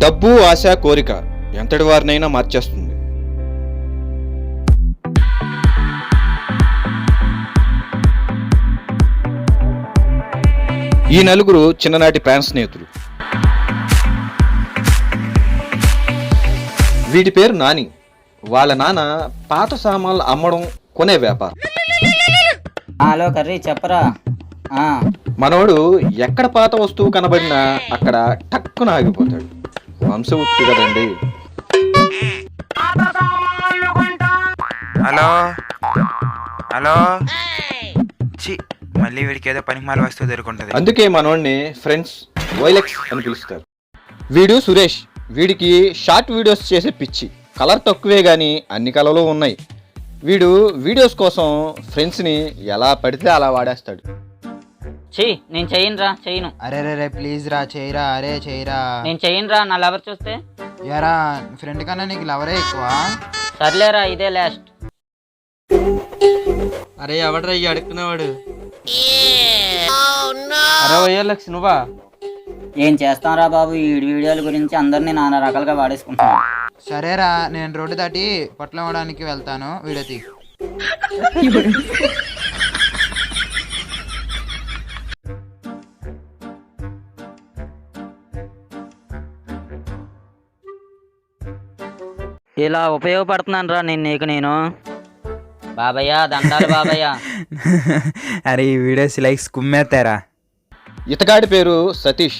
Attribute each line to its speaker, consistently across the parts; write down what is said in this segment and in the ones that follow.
Speaker 1: డబ్బు, ఆశ, కోరిక ఎంతటి వారినైనా మార్చేస్తుంది. ఈ నలుగురు చిన్ననాటి ప్రాణ స్నేహితులు. వీడి పేరు నాని. వాళ్ళ నాన్న పాత సామాన్లు అమ్మడం, కొనే వ్యాపారం.
Speaker 2: హలో కర్రీ చెప్పరా.
Speaker 1: మనోడు ఎక్కడ పాత వస్తువు కనబడినా అక్కడ టక్కున ఆగిపోతాడు. వంశవృత్తి కదండి.
Speaker 3: హలో హలో చి మళ్ళీ వీడికి ఏదో పనిమాల వస్తువు దొరుకుంటది.
Speaker 1: అందుకే మనోడిని ఫ్రెండ్స్ వైలెక్స్ అని పిలుస్తారు. వీడు సురేష్. వీడికి షార్ట్ వీడియోస్ చేసే పిచ్చి. కలర్ తక్కువే కానీ అన్ని కలర్లు ఉన్నాయి. వీడు వీడియోస్ కోసం ఫ్రెండ్స్ని ఎలా పడితే అలా వాడేస్తాడు.
Speaker 2: నేను చేయను.
Speaker 4: అరే రే ప్లీజ్ రా, చేయరా. అరే చేయరా.
Speaker 2: నేను చేయనురా. నా లవర్ చూస్తే
Speaker 4: యారా, ఫ్రెండ్ కన్నా నీకు లవరే ఎక్కువ.
Speaker 2: సర్లేరా, ఇదే లాస్ట్.
Speaker 5: అరే ఎవడరా ఈ అడుక్కునేవాడు? అరే వైలెక్స్ నువ్వా?
Speaker 2: ఏం చేస్తాంరా బాబు, ఈ వీడియోల గురించి అందరినీ నానా రకాలుగా వాడేసుకుంటున్నాను.
Speaker 4: సరేరా, నేను రోడ్డు దాటి పొట్లం ఇవ్వడానికి వెళ్తాను. వీడియో తీ.
Speaker 2: ఇలా ఉపయోగపడుతున్నాను రా నేను బాబయ్య, దండాలు బాబయ్య.
Speaker 3: అరే ఈ వీడియోస్ లైక్స్ కుమ్మేస్తారా.
Speaker 1: ఇతగాడి పేరు సతీష్.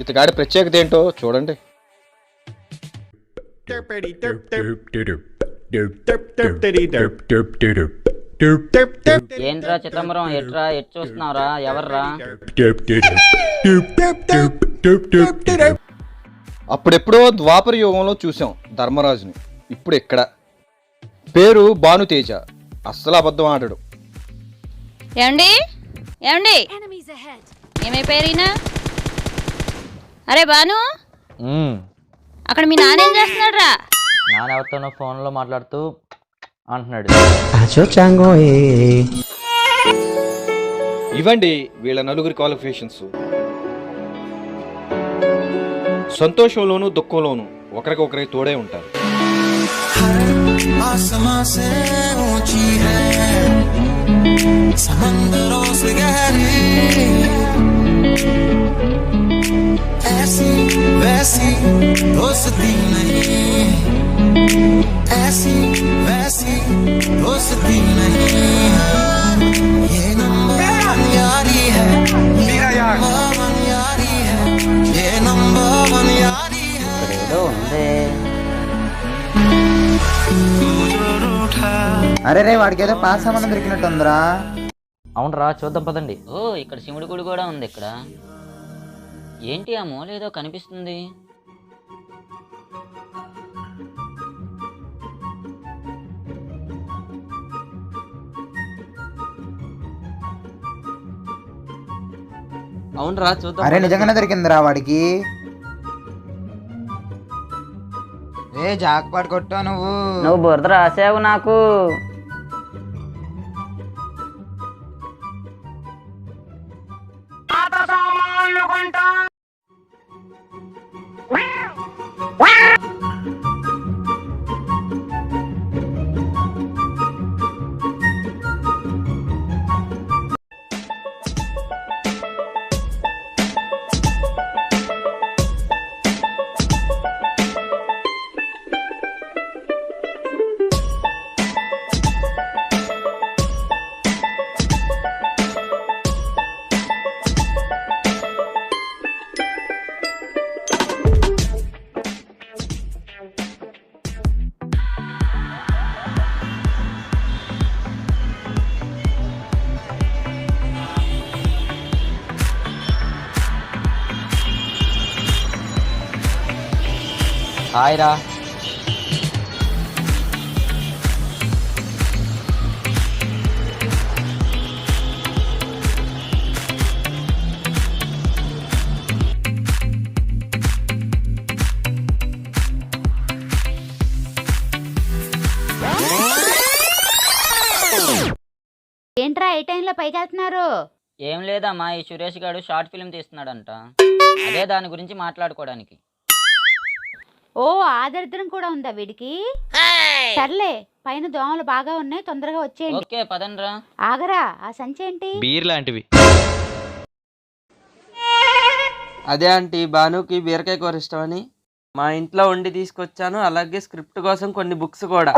Speaker 1: ఇతగాడి ప్రత్యేకత ఏంటో చూడండి.
Speaker 2: ఏంట్రా చిదంబరం, ఎట్రా ఎట్ చూస్తున్నావురా? ఎవర్రా?
Speaker 1: అప్పుడెప్పుడో ద్వాపర యుగంలో చూసాం ధర్మరాజుని. ఇప్పుడు ఇక్కడ. పేరు భానుతేజ. అస్సలు అబద్ధం ఆడడు.
Speaker 6: ఏమండి ఏమండి ఏమైపోయారు? అరే బాను, అక్కడ మీ నాన్న ఏం చేస్తున్నాడు రా?
Speaker 2: నాన్న ఎవరితోనో ఫోన్లో మాట్లాడుతూ అంటున్నాడు.
Speaker 1: ఇవ్వండి వీళ్ళ నలుగురి క్వాలిఫికేషన్స్. సంతోషంలోనూ దుఃఖంలోనూ ఒకరికొకరి తోడే ఉంటారు.
Speaker 7: आसमां से ऊंची है, समंदरों से गहरी, ऐसी वैसी दोस्ती नहीं, ऐसी वैसी दोस्ती नहीं, ये नंबर वन यारी है, मेरा नंबर वन यारी है, ये नंबर वन यारी है.
Speaker 2: ఏదో ఉంది.
Speaker 4: అరే రే, వాడికి ఏదో పాస్ సంబంధం దొరికినట్టుందిరా.
Speaker 2: అవునరా, చూద్దాం పదండి. ఓ, ఇక్కడ శివుడి గుడి కూడా ఉంది. ఇక్కడ ఏంటి ఆ మూల ఏదో కనిపిస్తుంది?
Speaker 5: అవునరా చూద్దాం.
Speaker 4: అరే నిజంగానే దొరికిందిరా వాడికి. ఏ జాక్పాట్ కొట్టావు
Speaker 2: నువ్వు బురద రాసావు నాకు.
Speaker 5: హాయ్ రా.
Speaker 6: ఏంట్రా ఏ టైంలో పైకి వెళ్తున్నారు?
Speaker 2: ఏం లేదమ్మా, ఈ సురేష్ గారు షార్ట్ ఫిల్మ్ తీస్తున్నాడంట. అదే దాని గురించి మాట్లాడుకోవడానికి.
Speaker 6: ఓ ఆ దరిద్రం కూడా ఉందా వీడికి? సర్లే, పైన దోమలు బాగా ఉన్నాయి, తొందరగా వచ్చేయండి.
Speaker 2: ఓకే పదండ్రా.
Speaker 6: ఆగరా, ఆ సంచి ఏంటి?
Speaker 1: బీర్ లాంటివి.
Speaker 5: అదే ఆంటీ, భానుకి బీరకాయ కూర ఇష్టమని మా ఇంట్లో వండి తీసుకొచ్చాను. అలాగే స్క్రిప్ట్ కోసం కొన్ని బుక్స్ కూడా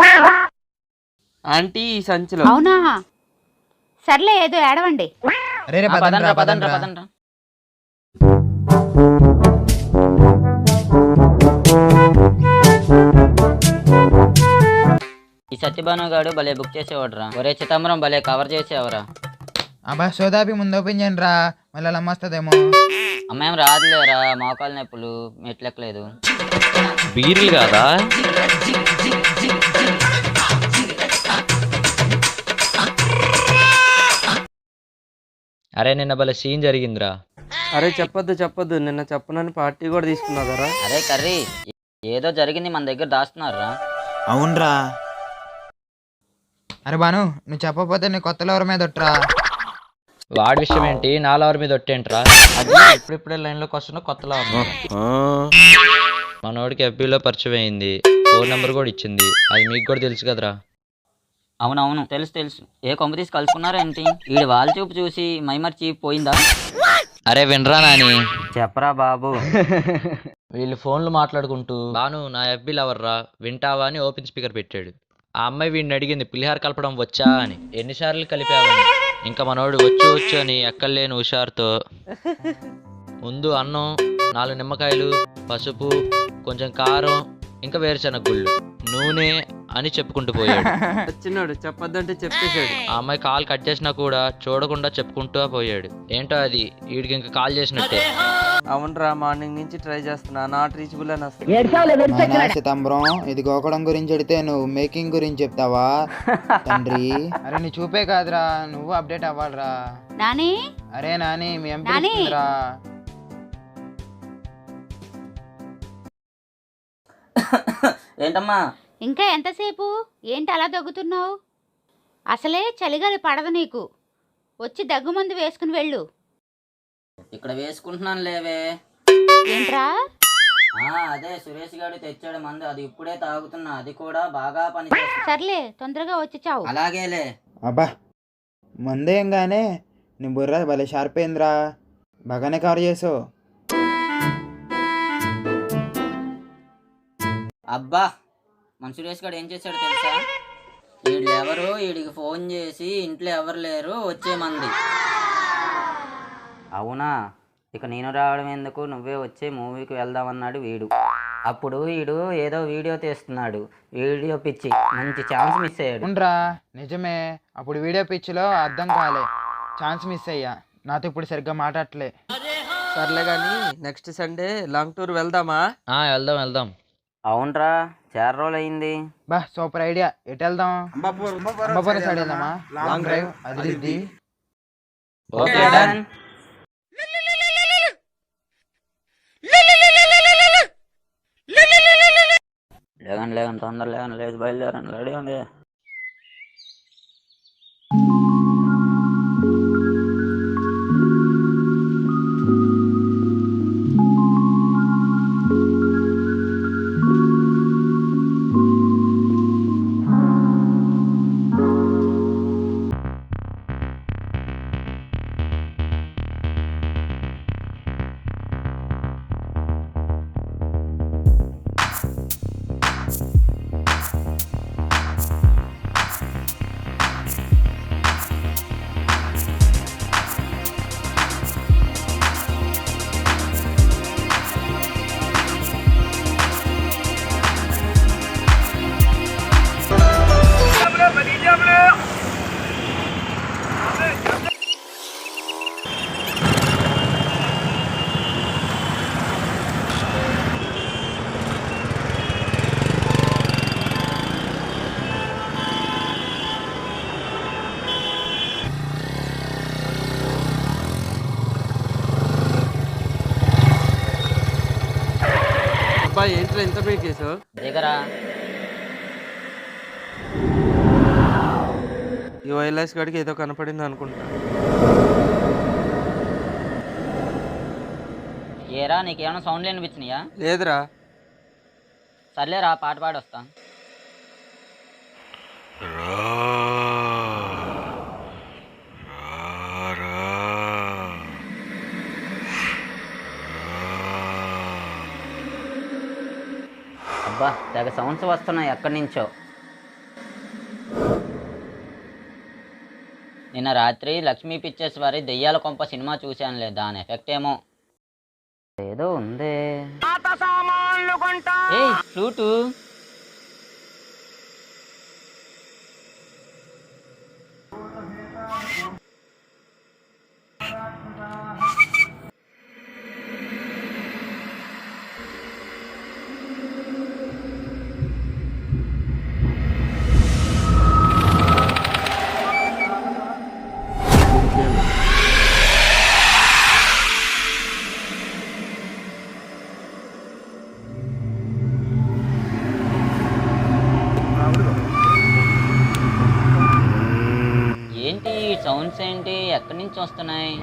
Speaker 5: ఆంటీ ఈ సంచిలో.
Speaker 6: అవునా, సర్లే ఏదో ఏడవండి.
Speaker 4: అరే రే,
Speaker 2: పదండ్రా
Speaker 4: పదండ్రా,
Speaker 2: పదండ్రా
Speaker 4: పదండ్రా.
Speaker 2: పదండ్రా. ఈ సత్యభాను గాడు భలే బుక్ చేసేవాడురా. ఒరే చిదంబరం భలే కవర్ చేసేవరా.
Speaker 4: అబ్బా సోదాపి ముందు ఓపెన్ చేయండి రా, మళ్ళీ అలా అమ్మేస్తుందేమో.
Speaker 2: అమ్మాయి రాదులేరా, మోకాలు నొప్పులు, మెట్లెక్కలేదు.
Speaker 8: బీర్లు కాదా? అరే నిన్న భలే సీన్ జరిగిందిరా.
Speaker 5: అరే చెప్పొద్దు, నిన్న చెప్పనని పార్టీ కూడా తీసుకున్నావు కదా.
Speaker 2: అరే కర్రీ, ఏదో జరిగింది మన దగ్గర దాస్తున్నారా.
Speaker 3: అవునరా.
Speaker 4: అరే బాను, నువ్వు చెప్పకపోతే నీ కొత్త లవర్ మీద ఒట్టురా.
Speaker 8: వాడి విషయం ఏంటి, నా లవర్ మీద ఒట్టేంట్రా? అది ఇప్పుడిప్పుడే లైన్లోకి వస్తున్న కొత్త లవర్. మనోడికి FB లో పరిచయం అయింది, ఫోన్ నెంబర్ కూడా ఇచ్చింది. అది మీకు కూడా తెలుసు కదరా.
Speaker 2: అవునవును తెలుసు. ఏ కొంప తీసి కలుసుకున్నారా ఏంటి? వీడి వాళ్ళ చూపు చూసి మైమర్చి పోయిందా?
Speaker 8: అరే వినరా నాని,
Speaker 2: చెప్పరా బాబు.
Speaker 8: వీళ్ళు ఫోన్లు మాట్లాడుకుంటూ బాను నా FB లవర్ రా, వింటావా అని ఓపెన్ స్పీకర్ పెట్టాడు. ఆ అమ్మాయి వీడిని అడిగింది పులిహార కలపడం వచ్చా అని. ఎన్నిసార్లు కలిపావని. ఇంకా మనోడు వచ్చు అని ఎక్కడలేని హుషారుతో ముందు అన్నం, 4 నిమ్మకాయలు, పసుపు, కొంచెం కారం, ఇంకా వేరుశనగ గుళ్ళు, నూనె అని చెప్పుకుంటూ పోయాడు.
Speaker 5: వచ్చినాడు చెప్పొద్దంటే చెప్పేశాడు.
Speaker 8: ఆ అమ్మాయి కాల్ కట్ చేసినా కూడా చూడకుండా చెప్పుకుంటూ పోయాడు. ఏంటో అది, వీడికి ఇంకా కాల్ చేసినట్టే.
Speaker 5: అవునరా, మార్నింగ్ నుంచి ట్రై చేస్తున్నా, నాట్ రీచబుల్ అని వస్తుంది.
Speaker 4: చిదంబరం, ఇది గోకడం గురించి అడిగితే నువ్వు మేకింగ్ గురించి చెప్తావా తండ్రి? అరే నీ చూపే కాదురా, నువ్వు అప్డేట్ అవ్వాలిరా.
Speaker 6: నాని,
Speaker 4: అరే నాని, మీ
Speaker 6: నాని.
Speaker 4: ఎంపీరా.
Speaker 2: ఏంటమ్మా?
Speaker 6: ఇంకా ఎంతసేపు? ఏంటి అలా దగ్గుతున్నావు? అసలే చలిగాలి పడదు నీకు. వచ్చి దగ్గుమందు వేసుకుని వెళ్ళు.
Speaker 2: ఇక్కడ వేసుకుంటున్నాను లేవే.
Speaker 6: ఏంట్రా?
Speaker 2: అదే సురేష్ గారు తెచ్చాడు మందు, అది ఇప్పుడే తాగుతున్నా. అది కూడా బాగా పని.
Speaker 6: సర్లే, తొందరగా వచ్చి చావు.
Speaker 2: అలాగేలే.
Speaker 4: అబ్బా మందేయంగానే నీ బుర్ర భలే షార్ప్ అయిందిరా, బాగానే కవర్ చేసావు.
Speaker 2: అబ్బా, మన సురేష్ గారు ఏం చేశాడు తెలుసా? వీళ్ళెవరు, వీడికి ఫోన్ చేసి ఇంట్లో ఎవరు లేరు వచ్చేమంది. అవునా, ఇక నేను రావడం ఎందుకు, నువ్వే వచ్చే మూవీకి వెళ్దామన్నాడు వీడు. అప్పుడు వీడు ఏదో వీడియో తీస్తున్నాడు, వీడియో పిచ్చి, మంచి ఛాన్స్ మిస్ అయ్యాడు.
Speaker 4: ఉండరా, నిజమే. అప్పుడు వీడియో పిచ్చిలో అర్థం కాలే, ఛాన్స్ మిస్ అయ్యా. నాతో ఇప్పుడు సరిగ్గా మాట్లాడలే.
Speaker 5: సర్లే కానీ నెక్స్ట్ సండే లాంగ్ టూర్ వెళ్దామా?
Speaker 8: వెళ్దాం.
Speaker 2: అవునరా, చాలా రోజులు అయింది.
Speaker 4: బా సూపర్ ఐడియా. ఎటు వెళ్దాం? అంబాపురం సైడ్ వెళ్దామా? లాంగ్ డ్రైవ్ అది.
Speaker 2: Okay done. లేకండి తొందర లేకండి, లేదు బయలుదేరండి, రెడీ ఉంది.
Speaker 5: అబ్బా ఏంట్రా ఇంత బ్రేక్ చేసావు?
Speaker 2: దిగరా.
Speaker 5: ఈ వైర్లెస్ గడికి ఏదో కనపడింది అనుకుంటా.
Speaker 2: ఏరా, నీకేమైనా సౌండ్లు వినిపించినాయా?
Speaker 5: లేదురా.
Speaker 2: సర్లేరా పాట పాడొస్తా. అబ్బా తెగ సౌండ్స్ వస్తున్నాయి ఎక్కడి నుంచో. నిన్న రాత్రి లక్ష్మీ పిక్చర్స్ వారి దెయ్యాల కొంప సినిమా చూశానులే, దాని ఎఫెక్ట్ ఏమో. ఏదో ఉందే. ఏయ్ ఫ్లూటు. ఏంటి సౌండ్స్ ఏంటి, ఎక్కడి నుంచి వస్తున్నాయి?